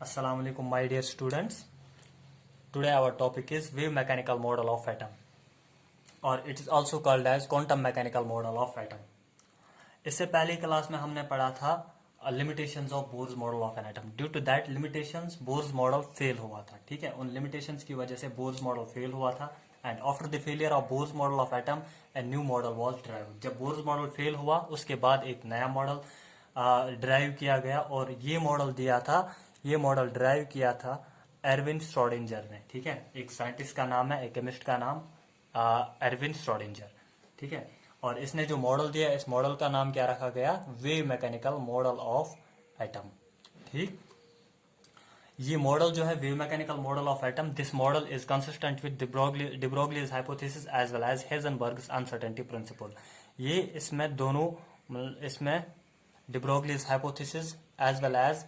Assalamu alaikum my dear students. Today our topic is wave mechanical model of atom, or it is also called as quantum mechanical model of atom. इससे पहली class में हमने पढ़ा था limitations of Bohr's model of an atom. Due to that limitations Bohr's model fail हुआ था. ठीक है, उन लिमिटेशंस की वजह से बोर्स मॉडल फेल हुआ था. And after the failure of Bohr's model of atom a new model was drive. जब बोर्स मॉडल फेल हुआ उसके बाद एक नया मॉडल ड्राइव किया गया और ये मॉडल दिया था, ये मॉडल ड्राइव किया था एरविन श्रोडिंजर ने. ठीक है, एक साइंटिस्ट का नाम है, एक केमिस्ट का नाम एरविन श्रोडिंजर. ठीक है, और इसने जो मॉडल दिया इस मॉडल का नाम क्या रखा गया? Wave mechanical model of atom. ठीक, ये मॉडल जो है wave mechanical model of atom, this model is consistent with de Broglie's hypothesis as well as Heisenberg's uncertainty principle. ये इसमें दोनों, इसमें de Broglie's hypothesis as well as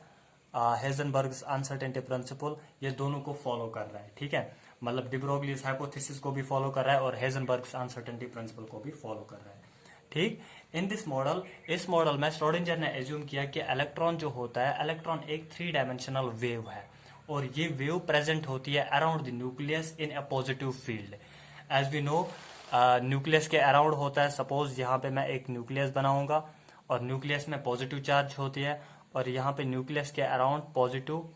Heisenberg's uncertainty principle, ये दोनों को फॉलो कर रहा है. ठीक है, मतलब de Broglie's हाइपोथेसिस को भी फॉलो कर रहा है और हेजनबर्ग्स अनसर्टेनिटी प्रिंसिपल को भी फॉलो कर रहा है. ठीक, इन दिस मॉडल, इस मॉडल में श्रोडिंजर ने एज्यूम किया कि इलेक्ट्रॉन जो होता है, इलेक्ट्रॉन एक 3 डायमेंशनल वेव है और ये वेव प्रेजेंट होती है around the nucleus in a positive field. As we know, nucleus के अराउंड होता है. सपोज यहाँ पे मैं एक न्यूक्लियस बनाऊंगा और न्यूक्लियस में पॉजिटिव चार्ज होती है और यहाँ पे न्यूक्लियस के अराउंड पॉजिटिव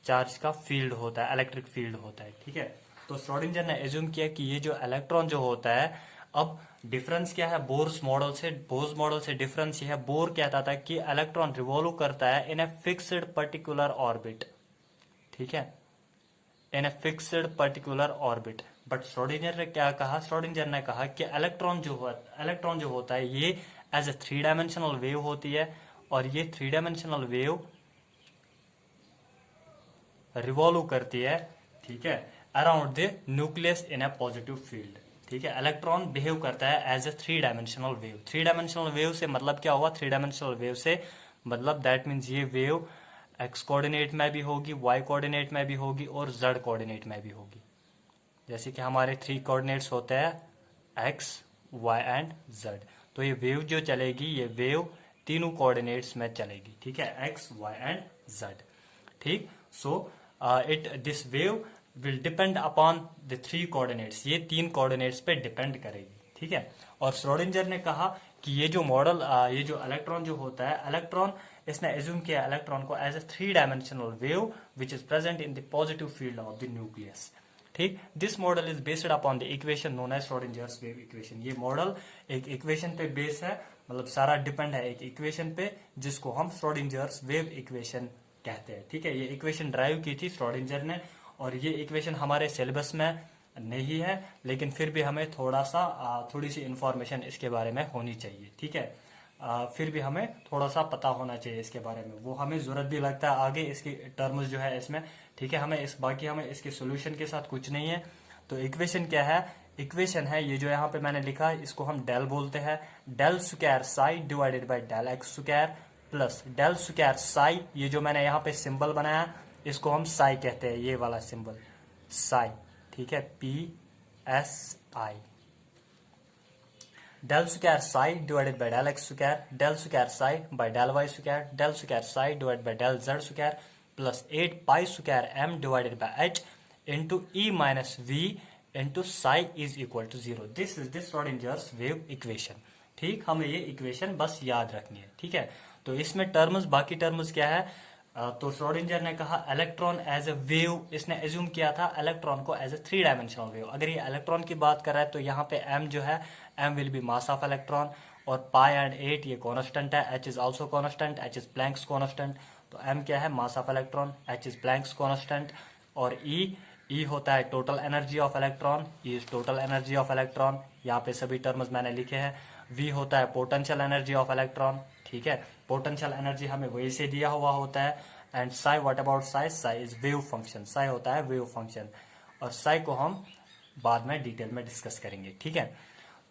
चार्ज का फील्ड होता है, इलेक्ट्रिक फील्ड होता है. ठीक है, तो श्रोडिंजर ने एज्यूम किया कि ये जो इलेक्ट्रॉन जो होता है, अब डिफरेंस क्या है बोर्स मॉडल से? बोर्स मॉडल से डिफरेंस ये है, बोर कहता था कि इलेक्ट्रॉन रिवॉल्व करता है in a fixed particular orbit. ठीक है, in a fixed particular orbit. But Schrodinger ने क्या कहा? श्रोडिंजर ने कहा कि इलेक्ट्रॉन जो होता है ये एज ए 3 डायमेंशनल वेव होती है और ये 3 डायमेंशनल वेव रिवॉल्व करती है. ठीक है, around the nucleus in a positive field. ठीक है, इलेक्ट्रॉन बिहेव करता है as a 3 dimensional wave. 3 dimensional wave से मतलब क्या हुआ? 3 डायमेंशनल वेव से मतलब दैट मीन्स ये वेव एक्स कोऑर्डिनेट में भी होगी, वाई कोऑर्डिनेट में भी होगी और जेड कोऑर्डिनेट में भी होगी. जैसे कि हमारे 3 कोऑर्डिनेट्स होते हैं एक्स, वाई एंड जेड. तो ये वेव जो चलेगी, ये वेव तीनों कोऑर्डिनेट्स में चलेगी. ठीक है, एक्स, वाई एंड जेड. ठीक, so this wave will depend upon the 3 coordinates. ये 3 कोऑर्डिनेट्स पे डिपेंड करेगी. ठीक है, और श्रोडिंजर ने कहा कि ये जो मॉडल, ये जो इलेक्ट्रॉन जो होता है, इलेक्ट्रॉन, इसने एज्यूम किया इलेक्ट्रॉन को as a 3 dimensional wave which is present in the positive field of the nucleus. ठीक, this model is based upon the equation known as Schrodinger's wave equation. ये मॉडल एक equation पे base है, मतलब सारा depend है एक इक्वेशन पे जिसको हम श्रोडिंजर्स वेव इक्वेशन कहते हैं. ठीक है, ये इक्वेशन ड्राइव की थी श्रोडिंजर ने और ये इक्वेशन हमारे सिलेबस में नहीं है, लेकिन फिर भी हमें थोड़ी सी इंफॉर्मेशन इसके बारे में होनी चाहिए. ठीक है, फिर भी हमें थोड़ा सा पता होना चाहिए इसके बारे में, वो हमें जरूरत भी लगता है आगे इसकी टर्म्स जो है इसमें. ठीक है, हमें बाकी हमें इसके सोल्यूशन के साथ कुछ नहीं है. तो इक्वेशन क्या है? इक्वेशन है ये जो यहाँ पे मैंने लिखा है, इसको हम डेल बोलते हैं. Del square psi divided by del x square plus del square psi, ये जो मैंने यहाँ पे सिंबल बनाया इसको हम साई कहते हैं, ये वाला सिंबल साई. ठीक है, PSI. Del square psi divided by del x square, del square psi by del y square, del square psi divided by del z square plus 8 pi square m divided by h into E minus V into psi is equal to 0. This is this Schrodinger's wave equation. ठीक, हमें ये equation बस याद रखनी है. ठीक है, तो इसमें टर्म्स, बाकी टर्म्स क्या है? तो श्रोडिंजर ने कहा इलेक्ट्रॉन एज ए वेव, इसने एज्यूम किया था इलेक्ट्रॉन को एज ए 3 डायमेंशनल वेव. अगर ये इलेक्ट्रॉन की बात कर रहा है तो यहाँ पे m जो है, m will be mass of electron और पाई एंड 8 ये कॉन्स्टेंट है, h is also constant, h is Planck's constant. तो m क्या है? मास of electron, h is Planck's constant और E होता है total energy of electron, E is total energy of electron. यहाँ पे सभी टर्म्स मैंने लिखे हैं. V होता है पोटेंशियल एनर्जी ऑफ इलेक्ट्रॉन. ठीक है, पोटेंशियल एनर्जी हमें वही से दिया हुआ होता है. And Sai, what about Sai? Sai is wave function, Sai होता है वेव फंक्शन और साई को हम बाद में डिटेल में डिस्कस करेंगे. ठीक है,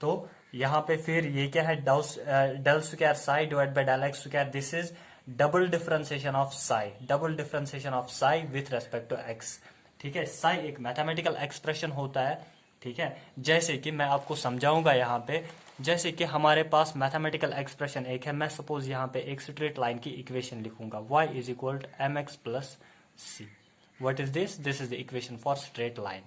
तो यहाँ पे फिर ये क्या है? Del square psi divide by del x square. This is double differentiation of psi, double differentiation of psi with respect to x. ठीक है, साई एक मैथमेटिकल एक्सप्रेशन होता है. ठीक है, जैसे कि मैं आपको समझाऊंगा यहाँ पे, जैसे कि हमारे पास मैथमेटिकल एक्सप्रेशन एक है. मैं सपोज यहाँ पे एक स्ट्रेट लाइन की इक्वेशन लिखूंगा y is equal to mx plus C. What is this? This is the equation for straight line.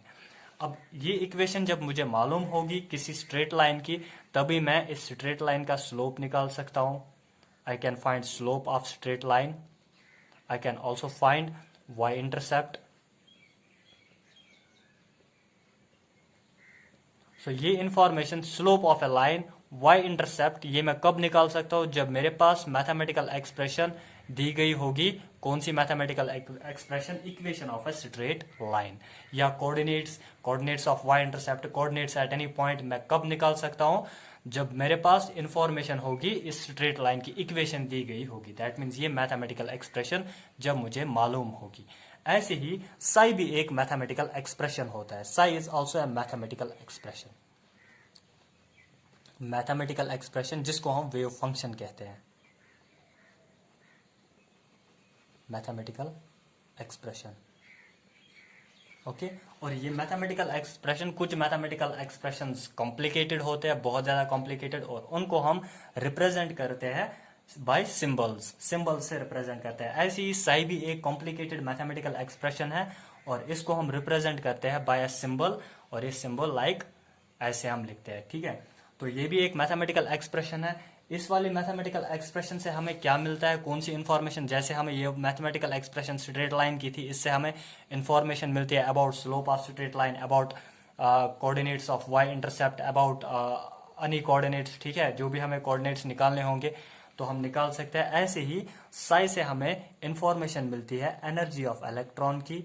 अब ये इक्वेशन जब मुझे मालूम होगी किसी स्ट्रेट लाइन की, तभी मैं इस स्ट्रेट लाइन का स्लोप निकाल सकता हूं. I can find slope of straight line. I can also find y intercept. So ये information slope of a line, y intercept, ये मैं कब निकाल सकता हूं? जब मेरे पास मैथमेटिकल एक्सप्रेशन दी गई होगी. कौन सी mathematical expression? Equation of a straight line. या coordinates of y intercept, coordinates at any point मैं कब निकाल सकता हूं? जब मेरे पास इंफॉर्मेशन होगी इस स्ट्रेट लाइन की इक्वेशन दी गई होगी. दैट मीन्स ये मैथमेटिकल एक्सप्रेशन जब मुझे मालूम होगी. ऐसे ही साई भी एक मैथमेटिकल एक्सप्रेशन होता है. Sai is also a mathematical expression. Mathematical expression जिसको हम वेव फंक्शन कहते हैं. Mathematical expression. ओके. और ये मैथमेटिकल एक्सप्रेशन, कुछ मैथमेटिकल एक्सप्रेशंस कॉम्प्लिकेटेड होते हैं, बहुत ज्यादा कॉम्प्लिकेटेड, और उनको हम रिप्रेजेंट करते हैं बाय सिंबल्स. सिंबल्स से रिप्रेजेंट करते हैं. ऐसे ही साई भी एक कॉम्प्लिकेटेड मैथमेटिकल एक्सप्रेशन है और इसको हम रिप्रेजेंट करते हैं बाय अ सिंबल. और ये सिंबल लाइक ऐसे हम लिखते हैं. ठीक है. तो ये भी एक मैथमेटिकल एक्सप्रेशन है. इस वाली मैथमेटिकल एक्सप्रेशन से हमें क्या मिलता है? कौन सी इंफॉर्मेशन? जैसे हमें ये मैथमेटिकल एक्सप्रेशन स्ट्रेट लाइन की थी, इससे हमें इंफॉर्मेशन मिलती है about slope of straight line, about coordinates of y intercept, about any coordinates. ठीक है. जो भी हमें कोऑर्डिनेट्स निकालने होंगे तो हम निकाल सकते हैं. ऐसे ही साई से हमें इंफॉर्मेशन मिलती है एनर्जी ऑफ इलेक्ट्रॉन की.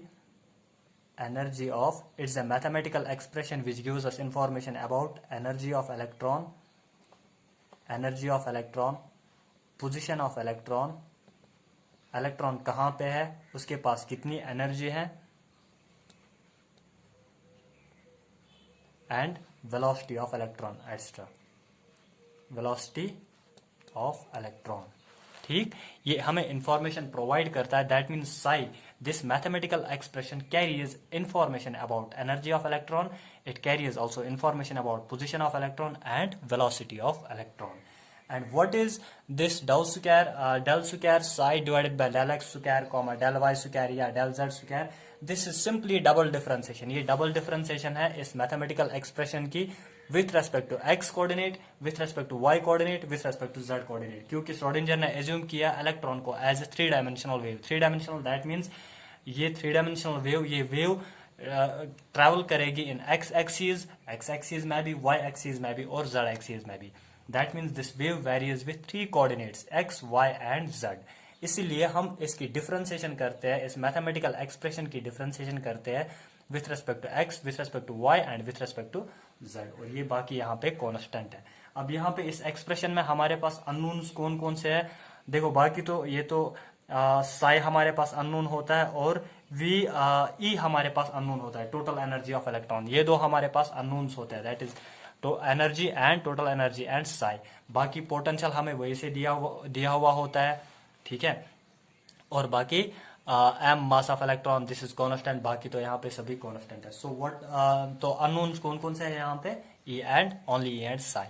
Energy of, it's a mathematical expression which gives us information about energy of electron, energy of electron, position of electron, electron कहां पे है, उसके पास कितनी एनर्जी है, and velocity of electron extra. Velocity of electron. ठीक. ये हमें इंफॉर्मेशन प्रोवाइड करता है. That means Sai, this mathematical expression carries information about energy of electron. It carries also information about position of electron and velocity of electron. And what is this del square psi divided by del x square comma del y square या del z square? This is simply double differentiation. ये double differentiation है इस mathematical expression की with respect to x coordinate, with respect to y coordinate, with respect to z coordinate. क्योंकि Schrödinger ने assume किया electron को as a 3-dimensional wave. 3-dimensional that means ये 3-dimensional wave, ये wave travel करेगी इन x axis में भी, y axis में भी और z एक्सिस में भी. That means this wave varies with 3 coordinates x, y and z. इसीलिए हम इसकी डिफरेंशिएशन करते हैं, इस मैथमेटिकल एक्सप्रेशन की डिफरेंशिएशन करते हैं with respect to x, with respect to y and with respect to z. और ये बाकी यहाँ पे कॉन्स्टेंट है. अब यहाँ पे इस एक्सप्रेशन में हमारे पास अननोन्स कौन कौन से है? देखो, बाकी तो ये तो साई हमारे पास अननोन होता है और वी ई हमारे पास अननोन होता है. टोटल एनर्जी ऑफ इलेक्ट्रॉन, ये दो हमारे पास अननोन्स होते हैं. दैट इज तो energy and total energy and Sai. बाकी पोटेंशियल हमें वही से दिया हुआ होता है. ठीक है. और बाकी m mass of electron, this is constant. बाकी तो यहाँ पे सभी कॉन्स्टेंट है. सो व्हाट, तो अननोन्स कौन कौन से है यहाँ पे? E and only E and psi.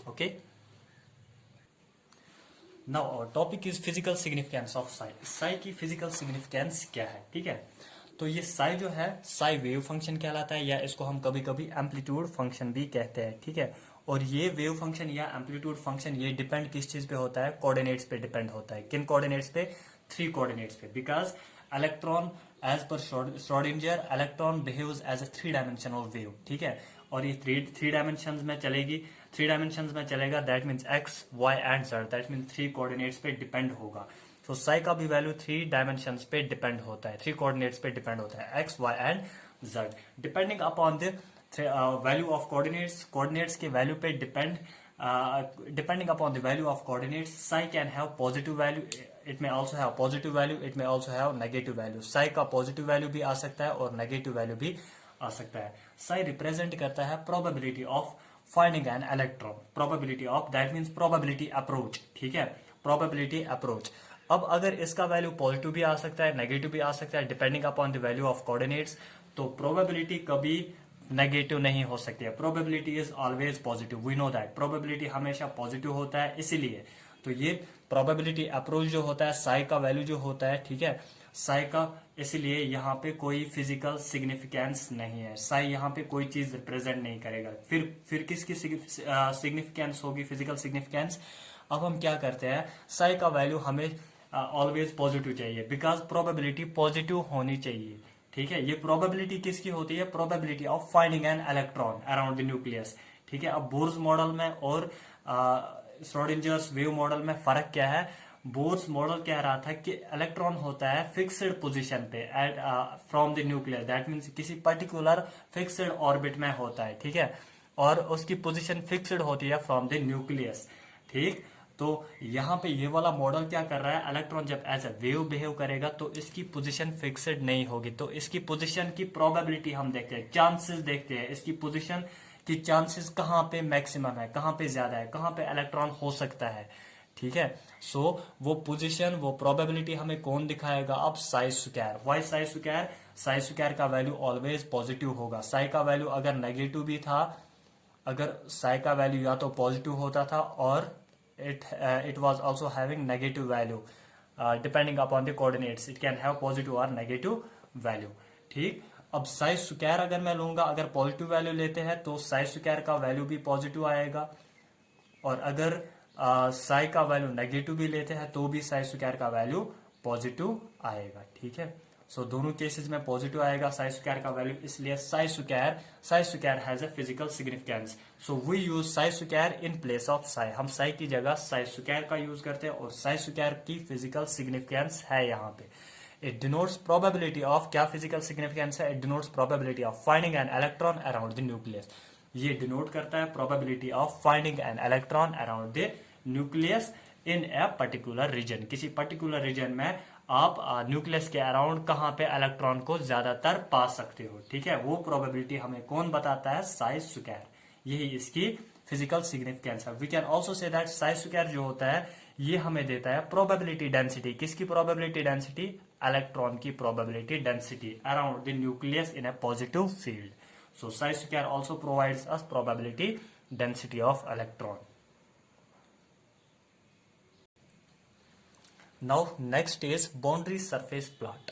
Okay. Now our topic is physical significance of psi. Psi की फिजिकल सिग्निफिकेंस क्या है? ठीक है. तो ये साई जो है, साई वेव फंक्शन कहलाता है, या इसको हम कभी कभी एम्पलीट्यूड फंक्शन भी कहते हैं. ठीक है. और ये वेव फंक्शन या एम्पलीट्यूड फंक्शन ये डिपेंड किस चीज पे होता है? कोऑर्डिनेट्स पे डिपेंड होता है. किन कोऑर्डिनेट्स पे? 3 कोऑर्डिनेट्स पे. Because electron, as per Schrodinger, electron behaves as a 3-dimensional wave. ठीक है. और ये थ्री डायमेंशन में चलेगी, 3 डायमेंशन में चलेगा. That means x, y and z. That means 3 coordinates पे डिपेंड होगा. तो साई का भी वैल्यू 3 डायमेंशन पे डिपेंड होता है, 3 कोऑर्डिनेट्स पे डिपेंड होता है, x, y and z. Depending upon the value of coordinates के वैल्यू पे depending upon the value of coordinates, psi can have positive value, it may also have positive value, it may also have negative value. Psi का positive value भी आ सकता है और negative value भी आ सकता है. साई रिप्रेजेंट करता है probability of finding an electron. Probability of, that means probability approach. ठीक है. Probability approach. अब अगर इसका वैल्यू पॉजिटिव भी आ सकता है, नेगेटिव भी आ सकता है, depending upon the value of coordinates. तो प्रोबेबिलिटी कभी नेगेटिव नहीं हो सकती है. Probability is always positive. We know that probability हमेशा पॉजिटिव होता है. इसीलिए तो ये प्रोबेबिलिटी अप्रोच जो होता है, साई का वैल्यू जो होता है, ठीक है, साई का, इसलिए यहाँ पे कोई फिजिकल सिग्निफिकेंस नहीं है, साई यहाँ पे कोई चीज रिप्रेजेंट नहीं करेगा। फिर किसकी सिग्निफिकेंस होगी, फिजिकल सिग्निफिकेंस। अब हम क्या करते हैं, साई का वैल्यू हमें ऑलवेज पॉजिटिव चाहिए, बिकॉज प्रोबेबिलिटी पॉजिटिव होनी चाहिए, ठीक है। ये प्रोबेबिलिटी किसकी होती है, probability of finding an electron around the nucleus, ठीक है। अब बोर्स मॉडल में और श्रोडिंजर्स वेव मॉडल में फर्क क्या है। बोर्स मॉडल कह रहा था कि इलेक्ट्रॉन होता है फिक्स्ड पोजीशन पे at from the nucleus, that means किसी पर्टिकुलर फिक्स्ड ऑर्बिट में होता है, ठीक है, और उसकी पोजीशन फिक्स्ड होती है फ्रॉम द न्यूक्लियस, ठीक। तो यहाँ पे ये वाला मॉडल क्या कर रहा है, इलेक्ट्रॉन जब एज ए वेव बिहेव करेगा तो इसकी पोजीशन फिक्स्ड नहीं होगी, तो इसकी पोजीशन की प्रोबेबिलिटी हम देखते हैं, चांसेस देखते हैं, इसकी पोजीशन की चांसेस कहाँ पे मैक्सिमम है, कहाँ पे ज्यादा है, कहाँ पे इलेक्ट्रॉन हो सकता है, ठीक है। सो वो पोजीशन, वो प्रोबेबिलिटी हमें कौन दिखाएगा, अब psi square. Y psi square, psi square का वैल्यू ऑलवेज पॉजिटिव होगा। साई का वैल्यू अगर नेगेटिव भी था, अगर साई का वैल्यू या तो पॉजिटिव होता था और it was also having negative value depending upon the coordinates, it can have positive or negative value, ठीक। अब साई स्क्वायर अगर मैं लूंगा, अगर पॉजिटिव वैल्यू लेते हैं तो साई स्क्वायर का वैल्यू भी पॉजिटिव आएगा, और अगर साई का वैल्यू नेगेटिव भी लेते हैं तो भी साई स्क्वायर का वैल्यू पॉजिटिव आएगा, ठीक है। सो दोनों केसेस में पॉजिटिव आएगा साई स्क्वायर का वैल्यू, इसलिए psi square has a physical significance. So we use psi square in place of psi, हम साई की जगह साई स्क्वायर का यूज करते हैं, और साई स्क्वायर की फिजिकल सिग्निफिकेंस है यहाँ पे। इट डिनोट्स प्रोबेबिलिटी ऑफ, क्या फिजिकल सिग्निफिकेंस है, it denotes probability of finding an electron around the nucleus. ये डिनोट करता है probability of finding an electron around the nucleus in a particular region, किसी particular region में आप nucleus के around कहां पे इलेक्ट्रॉन को ज्यादातर पा सकते हो, ठीक है। वो प्रोबेबिलिटी हमें कौन बताता है, साई स्क्वायर, यही इसकी फिजिकल सिग्निफिकेंस है। We can also say that psi square जो होता है ये हमें देता है प्रोबेबिलिटी डेंसिटी, किसकी प्रोबेबिलिटी डेंसिटी, इलेक्ट्रॉन की probability density around the nucleus in a positive field. So psi square also provides us probability density of electron. Now next is boundary surface plot,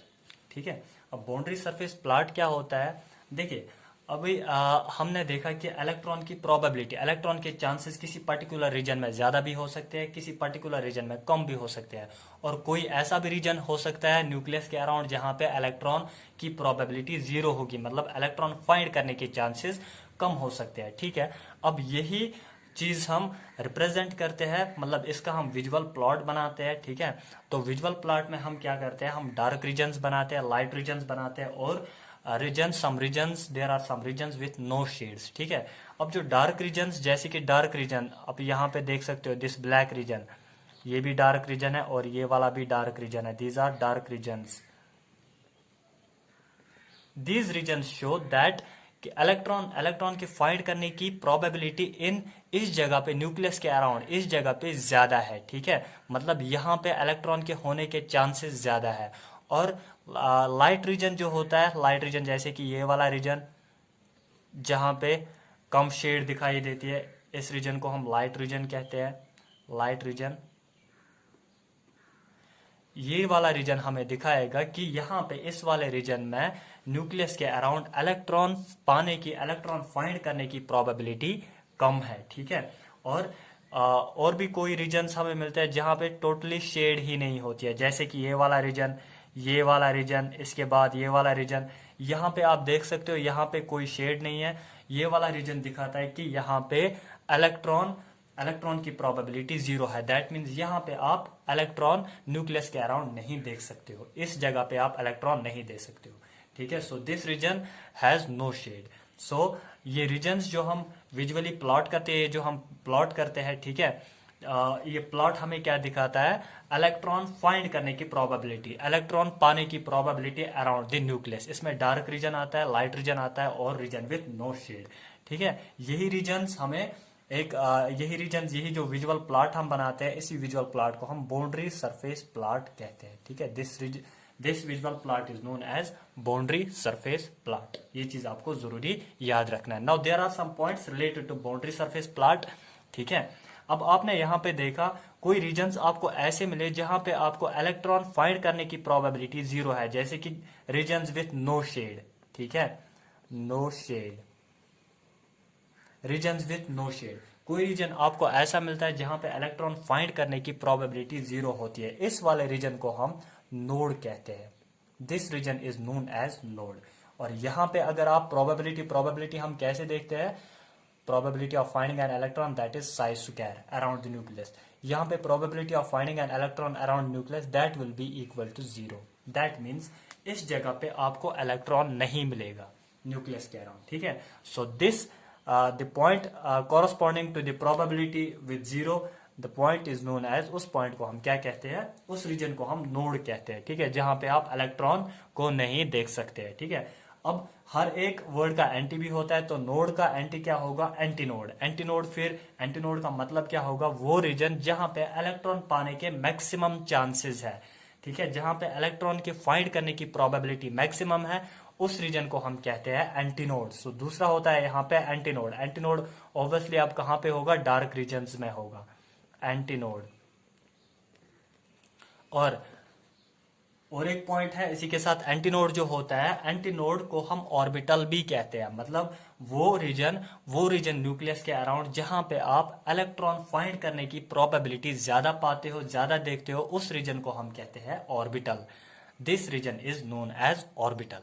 ठीक है। अब बाउंड्री सरफेस प्लॉट क्या होता है, देखिए अभी हमने देखा कि इलेक्ट्रॉन की प्रोबेबिलिटी, इलेक्ट्रॉन के चांसेस किसी पर्टिकुलर रीजन में ज्यादा भी हो सकते हैं, किसी पर्टिकुलर रीजन में कम भी हो सकते हैं, और कोई ऐसा भी रीजन हो सकता है न्यूक्लियस के अराउंड जहां पे इलेक्ट्रॉन की प्रोबेबिलिटी जीरो होगी, मतलब इलेक्ट्रॉन फाइंड करने के चांसेस कम हो सकते हैं, ठीक है। अब यही चीज हम रिप्रेजेंट करते हैं, मतलब इसका हम विजुअल प्लॉट बनाते हैं, ठीक है। तो विजुअल प्लॉट में हम क्या करते हैं, हम डार्क रीजन्स बनाते हैं, लाइट रीजन्स बनाते हैं, और some regions, there are some regions with no shades, ठीक है। अब जो डार्क रीजन्स, जैसे कि डार्क रीजन, अब यहाँ पे देख सकते हो दिस ब्लैक रीजन, ये भी डार्क रीजन है और ये वाला भी डार्क रीजन है, these are dark regions. These regions show that कि इलेक्ट्रॉन की फाइंड करने की प्रोबेबिलिटी इन इस जगह पे, न्यूक्लियस के अराउंड इस जगह पे ज्यादा है, ठीक है। मतलब यहाँ पे इलेक्ट्रॉन के होने के चांसेस ज्यादा है। और लाइट रीजन जो होता है, लाइट रीजन जैसे कि ये वाला रीजन जहां पे कम शेड दिखाई देती है, इस रीजन को हम लाइट रीजन कहते हैं, लाइट रीजन। ये वाला रीजन हमें दिखाएगा कि यहाँ पे इस वाले रीजन में न्यूक्लियस के अराउंड इलेक्ट्रॉन पाने की, इलेक्ट्रॉन फाइंड करने की प्रोबेबिलिटी कम है, ठीक है। और भी कोई रीजन्स हमें मिलते हैं जहां पे टोटली शेड ही नहीं होती है, जैसे कि ये वाला रीजन, ये वाला रीजन, इसके बाद ये वाला रीजन। यहाँ पे आप देख सकते हो यहाँ पे कोई शेड नहीं है, ये वाला रीजन दिखाता है कि यहाँ पे इलेक्ट्रॉन की प्रोबेबिलिटी जीरो है, दैट मीन्स यहाँ पे आप इलेक्ट्रॉन न्यूक्लियस के अराउंड नहीं देख सकते हो, इस जगह पे आप इलेक्ट्रॉन नहीं देख सकते हो, ठीक है। So this region has no shade. So ये रीजन्स जो हम विजुअली प्लॉट करते हैं, जो हम प्लॉट करते हैं, ठीक है, ये प्लॉट हमें क्या दिखाता है, इलेक्ट्रॉन फाइंड करने की प्रोबेबिलिटी, इलेक्ट्रॉन पाने की प्रोबेबिलिटी अराउंड द न्यूक्लियस। इसमें डार्क रीजन आता है, लाइट रीजन आता है, और रीजन विथ नो शेड, ठीक है। यही रीजन्स हमें यही जो विजुअल प्लॉट हम बनाते हैं, इसी विजुअल प्लॉट को हम बाउंड्री सरफेस प्लॉट कहते हैं, ठीक है। This visual plot is known as boundary surface plot. ये चीज आपको जरूरी याद रखना है। Now there are some points related to boundary surface plot, ठीक है। अब आपने यहाँ पे देखा कोई रीजन्स आपको ऐसे मिले जहां पे आपको इलेक्ट्रॉन फाइंड करने की प्रोबेबिलिटी 0 है, जैसे कि रीजन्स विथ नो शेड, ठीक है, no shade, regions with no shade. कोई रीजन आपको ऐसा मिलता है जहां पे इलेक्ट्रॉन फाइंड करने की प्रोबेबिलिटी 0 होती है, इस वाले रीजन को हम नोड कहते हैं। This region is known as node. और यहां पे अगर आप प्रोबेबिलिटी हम कैसे देखते हैं, probability of finding an electron that is psi square around the nucleus. यहाँ पे probability of finding an electron around nucleus that will be equal to 0. That means इस जगह पे आपको इलेक्ट्रॉन नहीं मिलेगा न्यूक्लियस के अराउंड, ठीक है। So this the point corresponding to the probability with 0, the point is known as, उस पॉइंट को हम क्या कहते हैं, उस रीजन को हम नोड कहते हैं, ठीक है, जहां पे आप इलेक्ट्रॉन को नहीं देख सकते हैं, ठीक है। अब हर एक वर्ड का एंटी भी होता है, तो नोड का एंटी क्या होगा, एंटीनोड। एंटीनोड, फिर एंटीनोड का मतलब क्या होगा, वो रीजन जहां पे इलेक्ट्रॉन पाने के मैक्सिमम चांसेस है, ठीक है, जहां पे इलेक्ट्रॉन के फाइंड करने की प्रोबेबिलिटी मैक्सिमम है, उस रीजन को हम कहते हैं एंटीनोड। सो दूसरा होता है यहाँ पे एंटीनोड। एंटीनोड ऑब्वियसली अब कहां पे होगा, डार्क रीजन्स में होगा एंटीनोड। और एक पॉइंट है इसी के साथ, एंटीनोड जो होता है, एंटीनोड को हम ऑर्बिटल भी कहते हैं, मतलब वो रीजन न्यूक्लियस के अराउंड जहां पे आप इलेक्ट्रॉन फाइंड करने की प्रोबेबिलिटी ज्यादा पाते हो, ज्यादा देखते हो, उस रीजन को हम कहते हैं orbital. This region is known as orbital,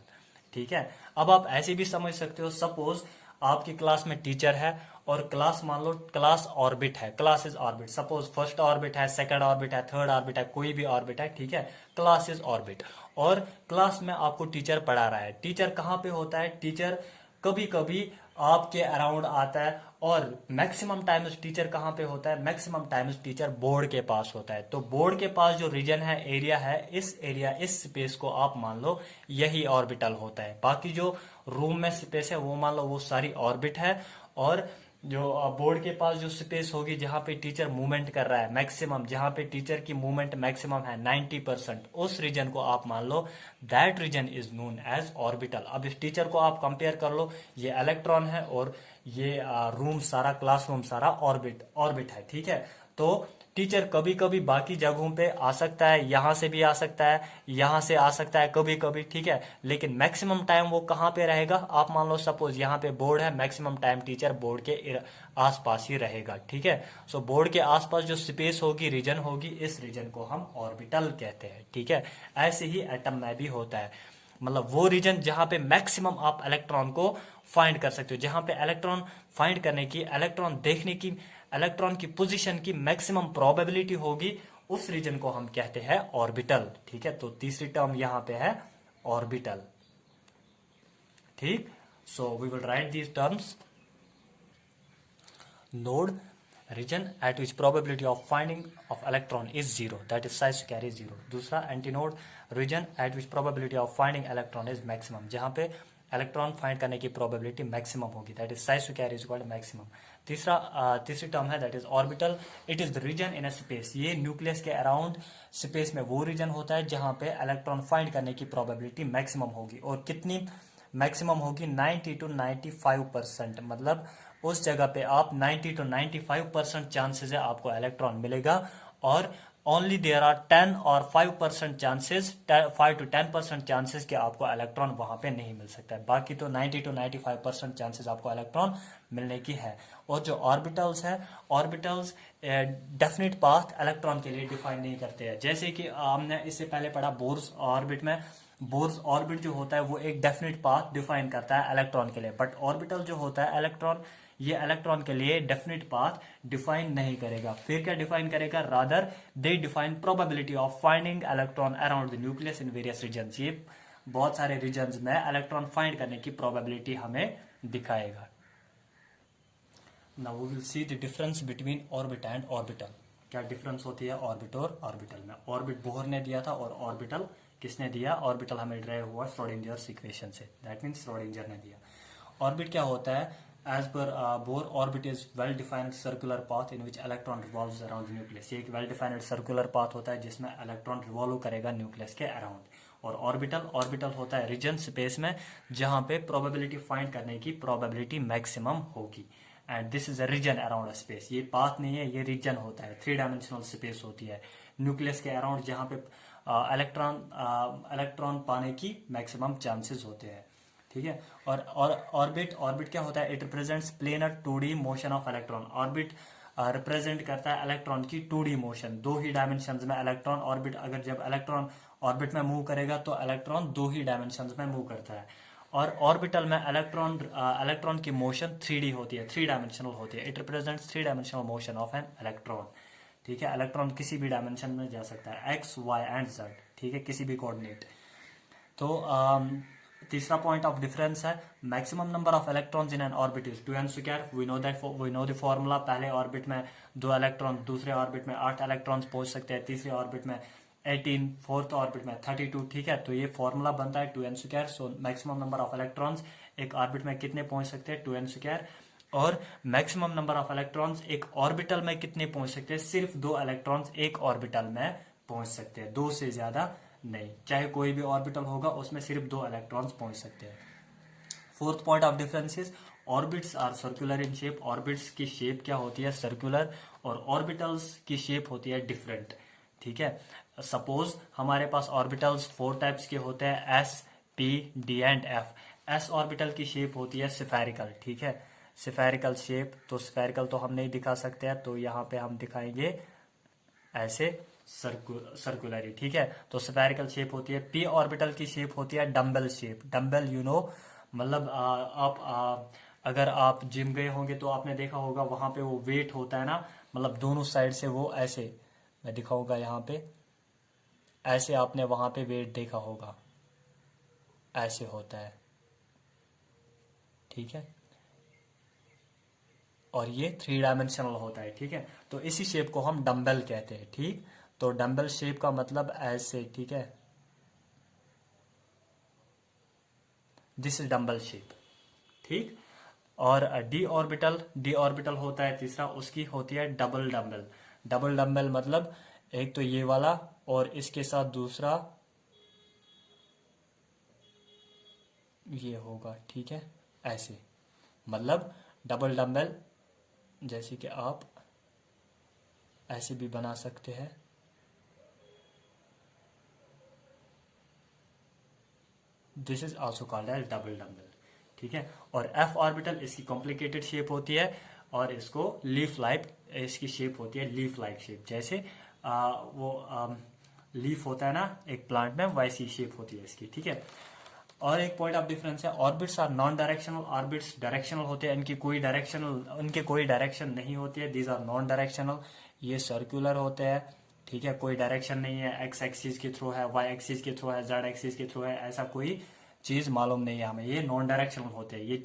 ठीक है। अब आप ऐसे भी समझ सकते हो, सपोज आपकी क्लास में टीचर है और क्लास मान लो क्लास ऑर्बिट है, class is orbit, suppose first orbit है, सेकंड ऑर्बिट है, थर्ड ऑर्बिट है, कोई भी ऑर्बिट है, ठीक है, क्लास इज ऑर्बिट। और क्लास में आपको टीचर पढ़ा रहा है, टीचर कहाँ पे होता है, टीचर कभी कभी आपके अराउंड आता है, और मैक्सिमम टाइम्स टीचर कहाँ पे होता है, मैक्सिमम टाइम्स टीचर बोर्ड के पास होता है। तो बोर्ड के पास जो रीजन है, एरिया है, इस स्पेस को आप मान लो यही ऑर्बिटल होता है। बाकी जो रूम में स्पेस है वो मान लो वो सारी ऑर्बिट है, और जो बोर्ड के पास जो स्पेस होगी जहां पे टीचर मूवमेंट कर रहा है मैक्सिमम, जहां पे टीचर की मूवमेंट मैक्सिमम है 90%, उस रीजन को आप मान लो that region is known as orbital. अब इस टीचर को आप कंपेयर कर लो, ये इलेक्ट्रॉन है और ये रूम सारा, क्लासरूम सारा ऑर्बिट है, ठीक है। तो टीचर कभी कभी बाकी जगहों पे आ सकता है, यहां से भी आ सकता है, यहां से आ सकता है कभी कभी, ठीक है, लेकिन मैक्सिमम टाइम वो कहां पे रहेगा, आप मान लो सपोज यहां पे बोर्ड है, मैक्सिमम टाइम टीचर बोर्ड के आसपास ही रहेगा, ठीक है। सो बोर्ड के आसपास जो स्पेस होगी, रीजन होगी, इस रीजन को हम ऑर्बिटल कहते हैं, ठीक है। ऐसे ही एटम में भी होता है, मतलब वो रीजन जहां पे मैक्सिमम आप इलेक्ट्रॉन को फाइंड कर सकते हो, जहां पे इलेक्ट्रॉन फाइंड करने की, इलेक्ट्रॉन देखने की, इलेक्ट्रॉन की पोजीशन की मैक्सिमम प्रोबेबिलिटी होगी, उस रीजन को हम कहते हैं ऑर्बिटल, ठीक है। तो तीसरी टर्म यहां पे है ऑर्बिटल, ठीक। So we will write these terms. Node, region at which probability of finding of electron is 0, that is psi square is 0. दूसरा antinode, region at which probability of finding electron is maximum, जहां पे electron find करने की probability maximum होगी, that is psi square is equal to maximum. तीसरी term है that is orbital, it is the region in a space, ये nucleus के around space में वो रीजन होता है जहां पे इलेक्ट्रॉन फाइंड करने की प्रोबेबिलिटी मैक्सिमम होगी, और कितनी मैक्सिमम होगी, 90 to 95%, मतलब उस जगह पे आप 90 to 95% चांसेस है आपको इलेक्ट्रॉन मिलेगा, और ओनली देयर आर 10 और 5% चांसेस, 5 to 10% चांसेस कि आपको इलेक्ट्रॉन वहां पे नहीं मिल सकता है, बाकी तो 90 to 95% चांसेस आपको इलेक्ट्रॉन मिलने की है। और जो ऑर्बिटल्स है, ऑर्बिटल्स डेफिनेट पाथ इलेक्ट्रॉन के लिए डिफाइन नहीं करते हैं, जैसे कि हमने इससे पहले पढ़ा बोर्स ऑर्बिट में, बोर्स ऑर्बिट जो होता है वो एक डेफिनेट पाथ डिफाइन करता है इलेक्ट्रॉन के लिए, बट ऑर्बिटल जो होता है इलेक्ट्रॉन, ये इलेक्ट्रॉन के लिए डेफिनेट पाथ डिफाइन नहीं करेगा। फिर क्या डिफाइन करेगा, rather they define probability of finding electron around the nucleus in various regions, ये बहुत सारे रीजन्स में इलेक्ट्रॉन फाइंड करने की प्रोबेबिलिटी हमें दिखाएगा। Now we will see the difference between orbit and orbital, क्या डिफरेंस होती है ऑर्बिट और ऑर्बिटल में। ऑर्बिट बोहर ने दिया था और ऑर्बिटल किसने दिया, ऑर्बिटल हमें ड्राइव हुआ श्रोडिंगर इक्वेशन से, दैट मीन्स श्रोडिंगर ने दिया। ऑर्बिट क्या होता है, as per Bohr orbit is well defined circular path in which electron revolves around the nucleus, ये एक वेल डिफाइंड सर्कुलर पाथ होता है जिसमें इलेक्ट्रॉन रिवॉल्व करेगा न्यूक्लियस के अराउंड। और ऑर्बिटल होता है रीजन स्पेस में जहां पे प्रोबेबिलिटी फाइंड करने की प्रोबेबिलिटी मैक्सिमम होगी, and this is a region around a space. ये पाथ नहीं है, ये रीजन होता है, 3 डायमेंशनल स्पेस होती है न्यूक्लियस के अराउंड, जहाँ पे इलेक्ट्रॉन पाने की मैक्सिमम चांसेस होते हैं, ठीक है। और ऑर्बिट क्या होता है, it represents planar 2D motion of electron. Orbit represent करता है इलेक्ट्रॉन की 2D मोशन, 2 ही डायमेंशंस में इलेक्ट्रॉन ऑर्बिट, अगर जब इलेक्ट्रॉन ऑर्बिट में मूव करेगा तो इलेक्ट्रॉन 2 ही डायमेंशंस में मूव करता है। और ऑर्बिटल में इलेक्ट्रॉन की मोशन 3D होती है, 3 डायमेंशनल होती है। It represents 3 dimensional motion of an electron, ठीक है। इलेक्ट्रॉन किसी भी डायमेंशन में जा सकता है, एक्स वाई एंड जेड, ठीक है, किसी भी कोऑर्डिनेट। तो तीसरा पॉइंट ऑफ डिफरेंस है maximum number of electrons in an orbit is 2n square. We know the formula, पहले ऑर्बिट में 2 इलेक्ट्रॉन, दूसरे ऑर्बिट में 8 इलेक्ट्रॉन्स पहुंच सकते हैं, तीसरे ऑर्बिट में 18, फोर्थ ऑर्बिट में 32, ठीक है। तो ये फॉर्मूला बनता है 2n square. So maximum number of electrons एक ऑर्बिट में कितने पहुंच सकते हैं, 2n स्क्वायर। और मैक्सिमम नंबर ऑफ इलेक्ट्रॉन्स एक ऑर्बिटल में कितने पहुंच सकते हैं, सिर्फ 2 इलेक्ट्रॉन्स एक ऑर्बिटल में पहुंच सकते हैं, 2 से ज्यादा नहीं। चाहे कोई भी ऑर्बिटल होगा उसमें सिर्फ 2 इलेक्ट्रॉन्स पहुंच सकते हैं। Fourth point of difference is orbits are circular in shape. Orbits की शेप क्या होती है, सर्कुलर, और ऑर्बिटल्स की शेप होती है डिफरेंट, ठीक है। सपोज हमारे पास ऑर्बिटल्स 4 टाइप्स के होते हैं, S, P, D and F. S orbital की शेप होती है स्फेरिकल, ठीक है, स्फेरिकल शेप। तो स्फेरिकल तो हम नहीं दिखा सकते हैं, तो यहाँ पे हम दिखाएंगे ऐसे सर्कुलरी, ठीक है। तो स्फेरिकल शेप होती है। पी ऑर्बिटल की शेप होती है डम्बल शेप। डम्बल मतलब अगर आप जिम गए होंगे तो आपने देखा होगा वहां पे वो वेट होता है ना, मतलब दोनों साइड से वो ऐसे, मैं दिखाऊंगा यहाँ पे, ऐसे आपने वहां पे वेट देखा होगा, ऐसे होता है, ठीक है। और ये 3 डायमेंशनल होता है, ठीक है। तो इसी शेप को हम डम्बल कहते हैं, ठीक। तो डम्बल शेप का मतलब ऐसे, ठीक है, दिस इज डम्बल शेप, ठीक। और डी ऑर्बिटल होता है तीसरा, उसकी होती है डबल डम्बल। डबल डम्बल मतलब एक तो ये वाला और इसके साथ दूसरा ये होगा, ठीक है, ऐसे, मतलब डबल डम्बल, जैसे कि आप ऐसे भी बना सकते हैं, this is also called as double dumbbell, ठीक है। और एफ ऑर्बिटल इसकी कॉम्प्लिकेटेड शेप होती है और इसको लीफ लाइक, इसकी शेप होती है लीफ लाइक शेप, जैसे लीफ होता है ना एक प्लांट में, वैसी शेप होती है इसकी, ठीक है। और एक पॉइंट ऑफ डिफरेंस है, orbits are non directional. Orbits directional होते हैं, उनके कोई डायरेक्शन नहीं होती है, दीज आर नॉन डायरेक्शनल। ये सर्कुलर होते हैं, ठीक है, कोई डायरेक्शन नहीं है, एक्स एक्सिस के थ्रू है, वाई एक्सिस के थ्रू है, जेड एक्सिस के थ्रू है, ऐसा कोई चीज मालूम नहीं है हमें। ये नॉन डायरेक्शनल होते हैं, ये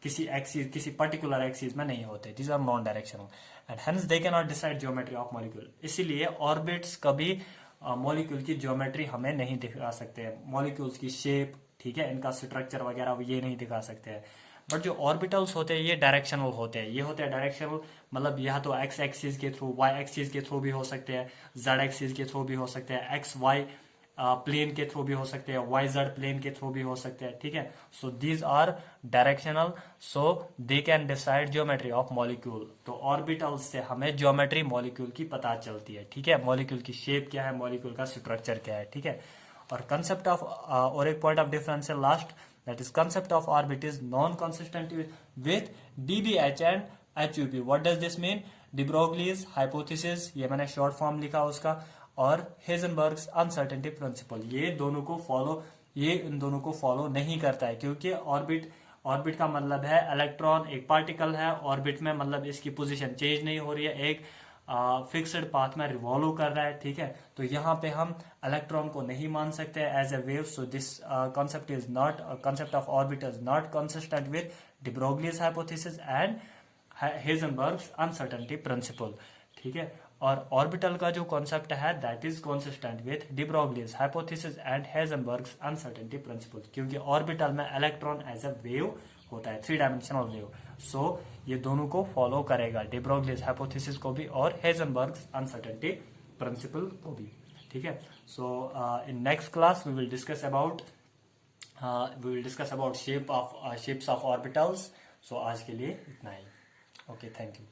किसी पर्टिकुलर एक्सिस में नहीं होते, these are non directional and hence they can not decide geometry of molecule. इसीलिए ऑर्बिट्स कभी मॉलिक्यूल की ज्योमेट्री हमें नहीं दिखा सकते हैं, मॉलिक्यूल्स की शेप, ठीक है, इनका स्ट्रक्चर वगैरह ये नहीं दिखा सकते हैं। बट जो ऑर्बिटल्स होते हैं ये डायरेक्शनल होते हैं, ये होते हैं डायरेक्शनल, मतलब यह तो एक्स एक्सिस के थ्रू, वाई एक्सिस के थ्रू भी हो सकते हैं, जेड एक्सिस के थ्रू भी हो सकते हैं, एक्स वाई प्लेन के थ्रू भी हो सकते हैं, वाई जेड प्लेन के थ्रू भी हो सकते हैं, ठीक है। So these are directional, so they can decide geometry of molecule. तो ऑर्बिटल्स से हमें ज्योमेट्री मॉलिक्यूल की पता चलती है, ठीक है, मॉलिक्यूल की शेप क्या है, मॉलिक्यूल का स्ट्रक्चर क्या है, ठीक है। और कंसेप्ट ऑफ और एक पॉइंट ऑफ डिफरेंस है last, that is concept of orbit is non consistent with DBH and HUP. What does this mean, de Broglie's hypothesis, ये मैंने शॉर्ट फॉर्म लिखा उसका, और हेजनबर्ग्स अनसर्टेनिटी प्रिंसिपल, ये इन दोनों को फॉलो नहीं करता है, क्योंकि ऑर्बिट का मतलब है इलेक्ट्रॉन एक पार्टिकल है ऑर्बिट में, मतलब इसकी पोजीशन चेंज नहीं हो रही है, एक फिक्स्ड पाथ में रिवॉल्व कर रहा है, ठीक है। तो यहाँ पे हम इलेक्ट्रॉन को नहीं मान सकते as a wave. So this concept of orbit is not consistent with de Broglie's hypothesis and Heisenberg's uncertainty principle, ठीक है। और ऑर्बिटल का जो कॉन्सेप्ट है that is consistent with de Broglie's hypothesis and Heisenberg's uncertainty principle, क्योंकि orbital में electron as a wave होता है, 3 डायमेंशनल वेव। सो ये दोनों को फॉलो करेगा, डी ब्रोगलीज हाइपोथेसिस को भी और हेजनबर्ग्स अनसर्टेनिटी प्रिंसिपल को भी, ठीक है। So in next class we will discuss about shapes of orbitals. So आज के लिए इतना ही. Okay, thank you.